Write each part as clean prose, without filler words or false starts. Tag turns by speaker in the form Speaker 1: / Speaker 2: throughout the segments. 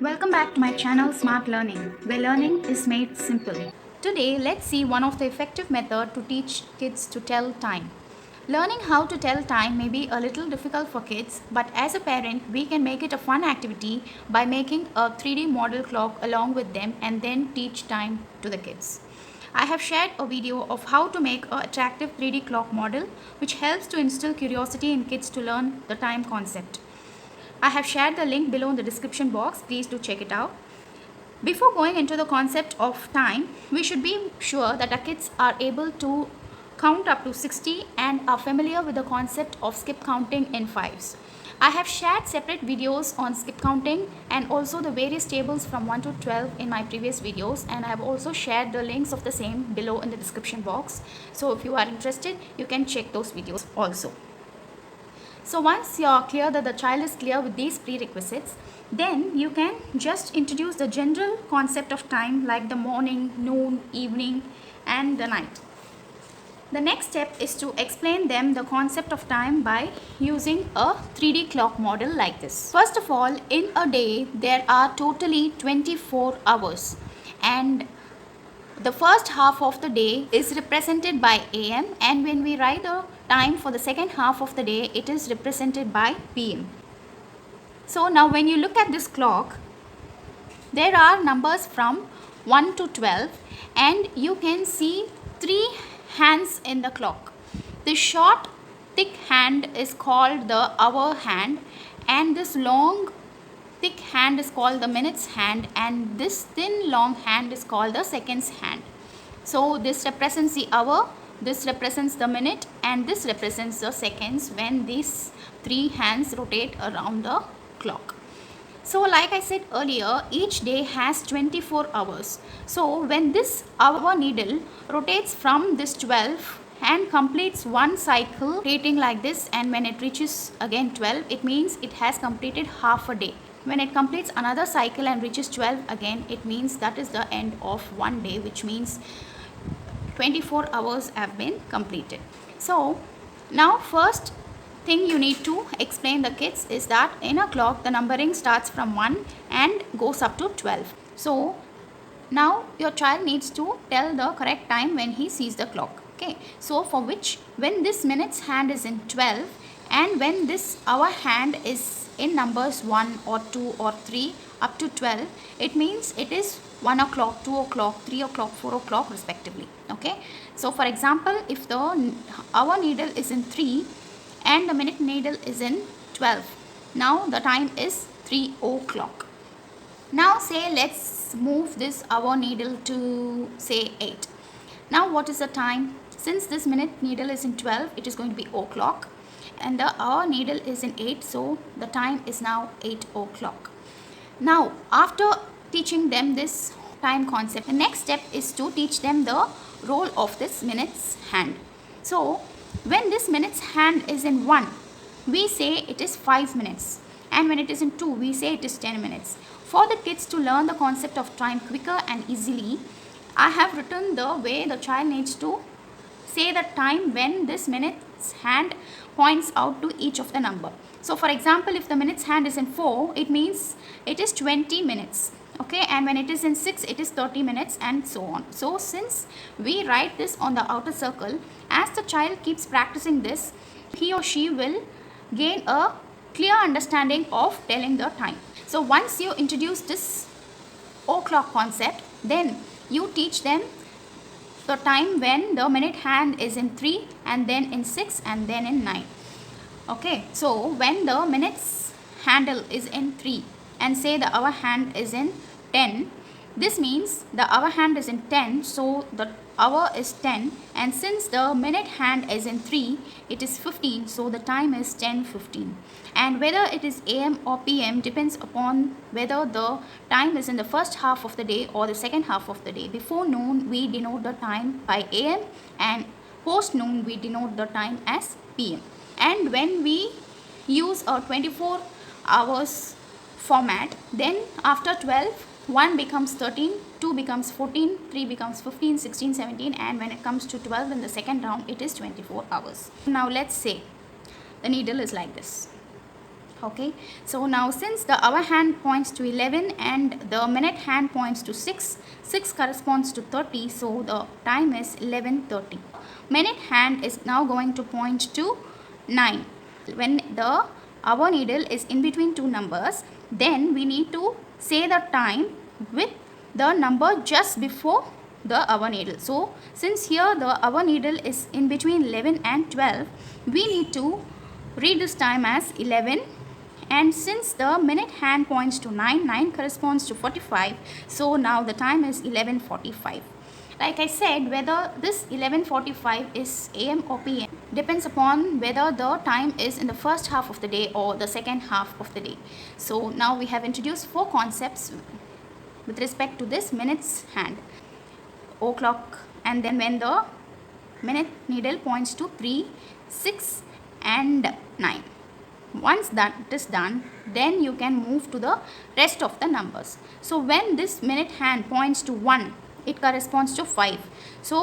Speaker 1: Welcome back to my channel Smart Learning, where learning is made simple. Today, let's see one of the effective methods to teach kids to tell time. Learning how to tell time may be a little difficult for kids, but as a parent, we can make it a fun activity by making a 3D model clock along with them and then teach time to the kids. I have shared a video of how to make an attractive 3D clock model, which helps to instill curiosity in kids to learn the time concept. I have shared the link below in the description box. Please do check it out. Before going into the concept of time, we should be sure that our kids are able to count up to 60 and are familiar with the concept of skip counting in fives. I have shared separate videos on skip counting and also the various tables from 1 to 12 in my previous videos, and I have also shared the links of the same below in the description box. So if you are interested, you can check those videos also. So once you are clear that the child is clear with these prerequisites, then you can just introduce the general concept of time like the morning, noon, evening and the night. The next step is to explain them the concept of time by using a 3D clock model like this. First of all, in a day there are totally 24 hours, and the first half of the day is represented by AM, and when we write the time for the second half of the day, it is represented by PM. So now when you look at this clock, there are numbers from 1 to 12 and you can see 3 hands in the clock. The short thick hand is called the hour hand, and this long thick hand is called the minutes hand, and this thin long hand is called the seconds hand. So this represents the hour, this represents the minute, and this represents the seconds when these 3 hands rotate around the clock. So like I said earlier, each day has 24 hours. So when this hour needle rotates from this 12 and completes one cycle rotating like this, and when it reaches again 12, it means it has completed half a day. When it completes another cycle and reaches 12 again, it means that is the end of one day, which means 24 hours have been completed. So now first thing you need to explain the kids is that in a clock the numbering starts from 1 and goes up to 12. So now your child needs to tell the correct time when he sees the clock. Okay, so for which when this minutes hand is in 12 and when this hour hand is in numbers 1 or 2 or 3 up to 12, it means it is 1 o'clock, 2 o'clock, 3 o'clock, 4 o'clock respectively. Okay, so for example, if the hour needle is in 3 and the minute needle is in 12, now the time is 3 o'clock. Now say let's move this hour needle to say 8. Now what is the time? Since this minute needle is in 12, it is going to be o'clock, and the hour needle is in 8, so the time is now 8 o'clock. Now after teaching them this time concept, the next step is to teach them the role of this minutes hand. So when this minutes hand is in 1, we say it is 5 minutes, and when it is in 2, we say it is 10 minutes. For the kids to learn the concept of time quicker and easily, I have written the way the child needs to say the time when this minutes hand points out to each of the number. So for example, if the minutes hand is in 4, it means it is 20 minutes. Okay, and when it is in 6, it is 30 minutes and so on. So since we write this on the outer circle, as the child keeps practicing this, he or she will gain a clear understanding of telling the time. So once you introduce this o'clock concept, then you teach them the time when the minute hand is in 3 and then in 6 and then in 9. Okay, so when the minutes handle is in 3 and say the hour hand is in 10, this means the hour hand is in 10, so the hour is 10, and since the minute hand is in 3, it is 15, so the time is 10:15. And whether it is AM or PM depends upon whether the time is in the first half of the day or the second half of the day. Before noon, we denote the time by AM, and post noon, we denote the time as PM. And when we use a 24 hours format, then after 12, 1 becomes 13, 2 becomes 14, 3 becomes 15, 16, 17, and when it comes to 12 in the second round, it is 24 hours. Now let's say the needle is like this. Okay, so now since the hour hand points to 11 and the minute hand points to 6 corresponds to 30, so the time is 11:30. Minute hand is now going to point to 9. When the hour needle is in between two numbers, then we need to say the time with the number just before the hour needle. So since here the hour needle is in between 11 and 12, we need to read this time as 11, and since the minute hand points to 9 corresponds to 45, so now the time is 11:45. Like I said, whether this 11:45 is AM or PM depends upon whether the time is in the first half of the day or the second half of the day. So now we have introduced 4 concepts with respect to this minutes hand, o'clock, and then when the minute needle points to 3, 6 and 9. Once that is done, then you can move to the rest of the numbers. So when this minute hand points to 1, it corresponds to 5. So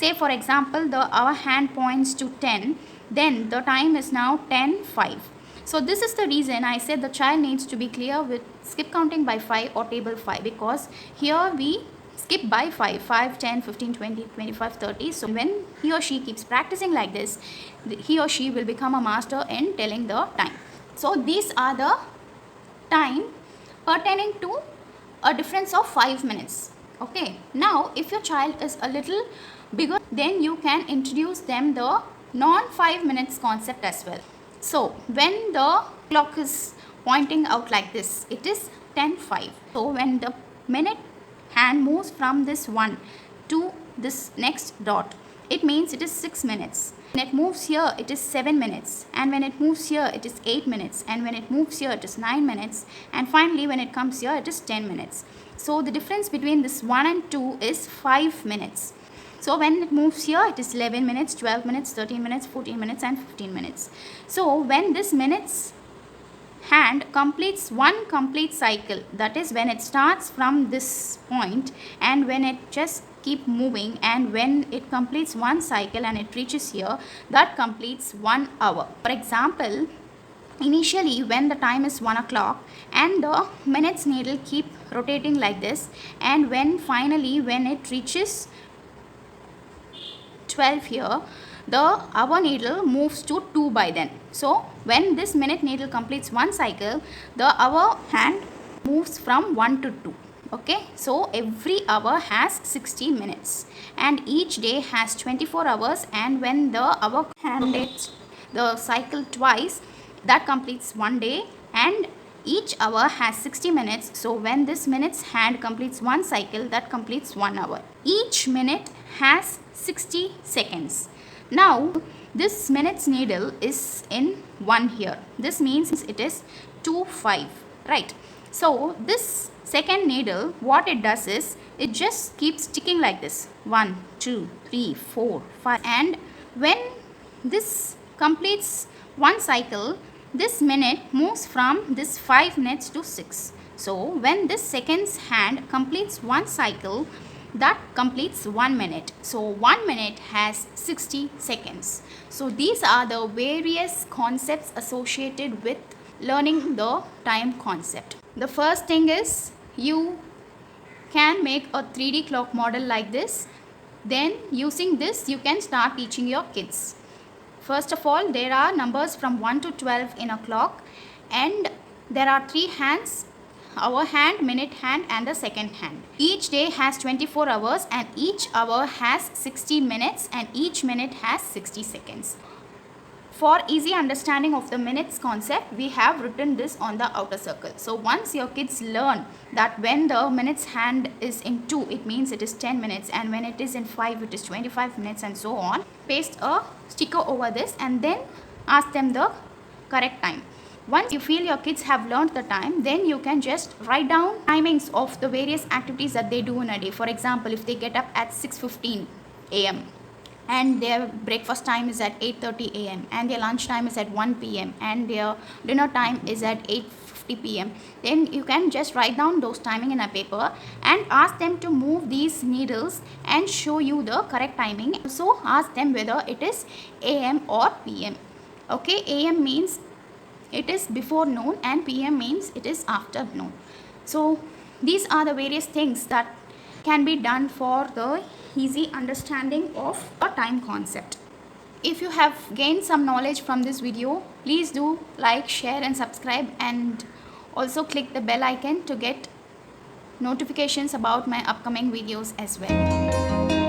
Speaker 1: say for example the hour hand points to 10, then the time is now 10:05. So this is the reason I said the child needs to be clear with skip counting by 5 or table 5, because here we skip by 5, 10, 15, 20, 25, 30. So when he or she keeps practicing like this, he or she will become a master in telling the time. So these are the time pertaining to a difference of 5 minutes. Okay, now if your child is a little bigger, then you can introduce them the non 5 minutes concept as well. So when the clock is pointing out like this, it is 10:05. So when the minute hand moves from this 1 to this next dot, it means it is 6 minutes. When it moves here, it is 7 minutes, and when it moves here, it is 8 minutes, and when it moves here, it is 9 minutes, and finally when it comes here, it is 10 minutes. So the difference between this 1 and 2 is 5 minutes. So when it moves here, it is 11 minutes, 12 minutes, 13 minutes, 14 minutes and 15 minutes. So when this minutes hand completes one complete cycle, that is when it starts from this point and when it just keep moving, and when it completes one cycle and it reaches here, that completes 1 hour. For example, initially when the time is 1 o'clock and the minutes needle keep rotating like this, and when finally when it reaches 12 here, the hour needle moves to 2 by then. So when this minute needle completes one cycle, the hour hand moves from 1 to 2. Okay, so every hour has 60 minutes and each day has 24 hours, and when the hour hand hits the cycle twice, that completes 1 day, and each hour has 60 minutes. So when this minute's hand completes one cycle, that completes 1 hour. Each minute has 60 seconds. Now this minute's needle is in 1 here. This means it is 2:05, right? So this second needle, what it does is it just keeps ticking like this, 1, 2, 3, 4, 5, and when this completes one cycle, this minute moves from this 5 minutes to 6. So when this second's hand completes one cycle, that completes 1 minute. So 1 minute has 60 seconds. So these are the various concepts associated with learning the time concept. The first thing is you can make a 3D clock model like this. Then using this you can start teaching your kids. First of all, there are numbers from 1 to 12 in a clock, and there are 3 hands: hour hand, minute hand and the second hand. Each day has 24 hours and each hour has 60 minutes and each minute has 60 seconds. For easy understanding of the minutes concept, we have written this on the outer circle. So once your kids learn that when the minutes hand is in 2, it means it is 10 minutes, and when it is in 5, it is 25 minutes, and so on, paste a sticker over this and then ask them the correct time. Once you feel your kids have learned the time, then you can just write down timings of the various activities that they do in a day. For example, if they get up at 6:15 a.m. and their breakfast time is at 8:30 a.m. and their lunch time is at 1 p.m. and their dinner time is at 8:50 p.m. then you can just write down those timing in a paper and ask them to move these needles and show you the correct timing. So ask them whether it is a.m. or p.m. Okay, a.m. means it is before noon, and PM means it is after noon. So these are the various things that can be done for the easy understanding of a time concept. If you have gained some knowledge from this video, please do like, share and subscribe, and also click the bell icon to get notifications about my upcoming videos as well.